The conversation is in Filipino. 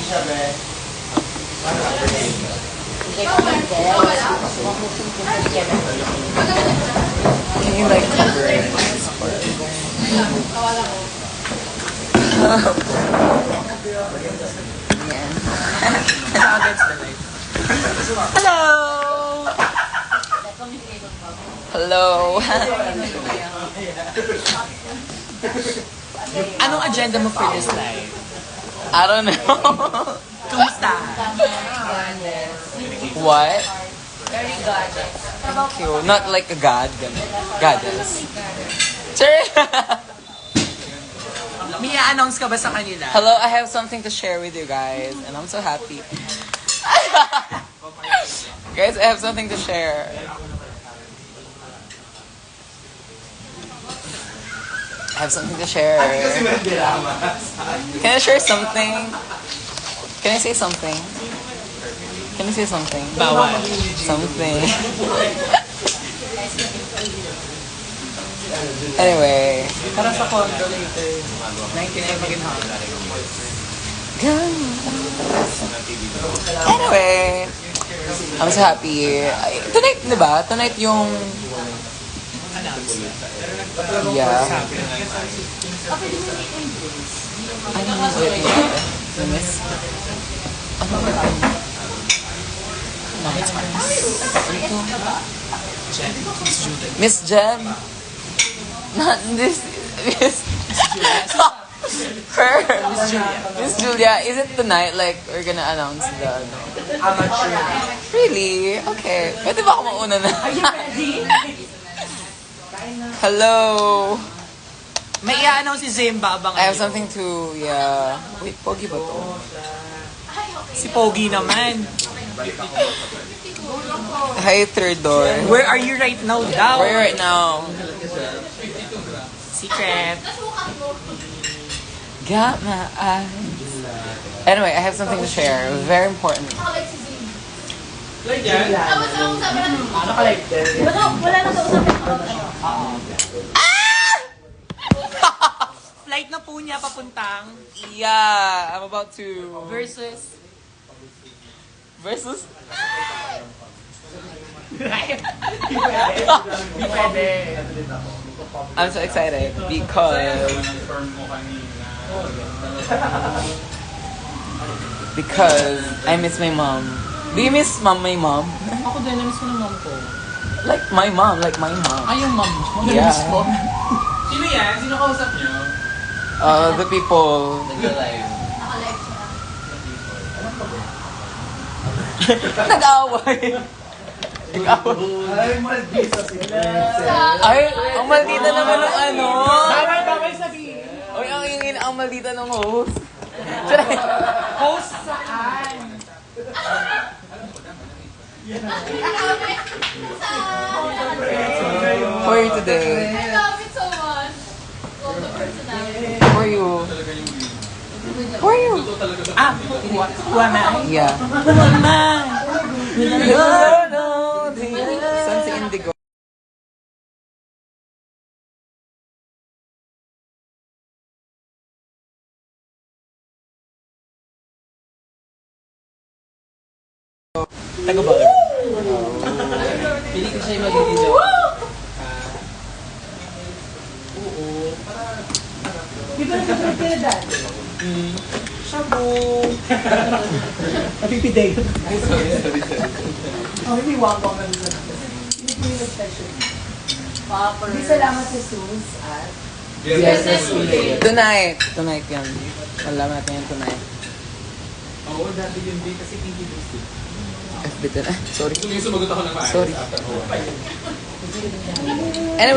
Can you like cover it? Hello! Hello! Anong agenda mo for this life? I don't know. Kumusta? What? Very goddess. Thank you. Not like a god. Goddess. Sure. May announce ka ba sa kanila? Hello, I have something to share with you guys, and I'm so happy. Guys, I have something to share. I have something to share. Can I share something? Can I say something? Can I say something? Bawal. Something. Anyway. Para sa condo later. 99 maginhawa. Anyway. I'm so happy. Tonight, di ba? Tonight yung... Yeah. Ano yung miss? Ano ba? No, it's fine. Miss Jem? Not this. Miss Her. Miss Julia. Is it tonight? Like, we're gonna announce the... I'm not sure. Really? Okay. Pwede ba ako mauna na? Are you ready? Hello. May i-announce si Zimba abang I have something to... Yeah. Wait, pogi ba to? Si Pogi naman. Hi, third door. Where are you right now daw? Where are you right now? Secret. Got my eyes. Anyway, I have something to share. Very important. Wala nang kausapin ko. Flight na po niya papuntang Yeah, I'm about to... versus Versus? I'm so excited because I miss my mom. Do you miss my mom? Ako din, namiss ko ng mom ko. Like my mom. Ay, yung mom mo. Yeah. Namiss ko. Sino yan? Sino kausap niyo? The people. Naka-live siya. Nag-away. Ay, ang maldita naman ng ano. Bawal sabihin. Ay, ang maldita ng host. Host saan? For you today. I love it so much. All the personality. For you. For you. Ah, Wama. Yeah. Wama. Saan si Indigo? Taga-bawal. Pili ko siya yung magiging Oo. Di ba nag-prepare dad? Shabu. Napipiday. Sorry. Oh, hindi wangwang ka nila. Hindi ko yung special. Hindi salamat sa Sus at Business Tonight yan. Alam natin yan tonight. Oo, dati yun din kasi hindi gusto. FB tonight. Sorry. Yung sumagot ako ng maayos. Sorry. After, oh, Anyway.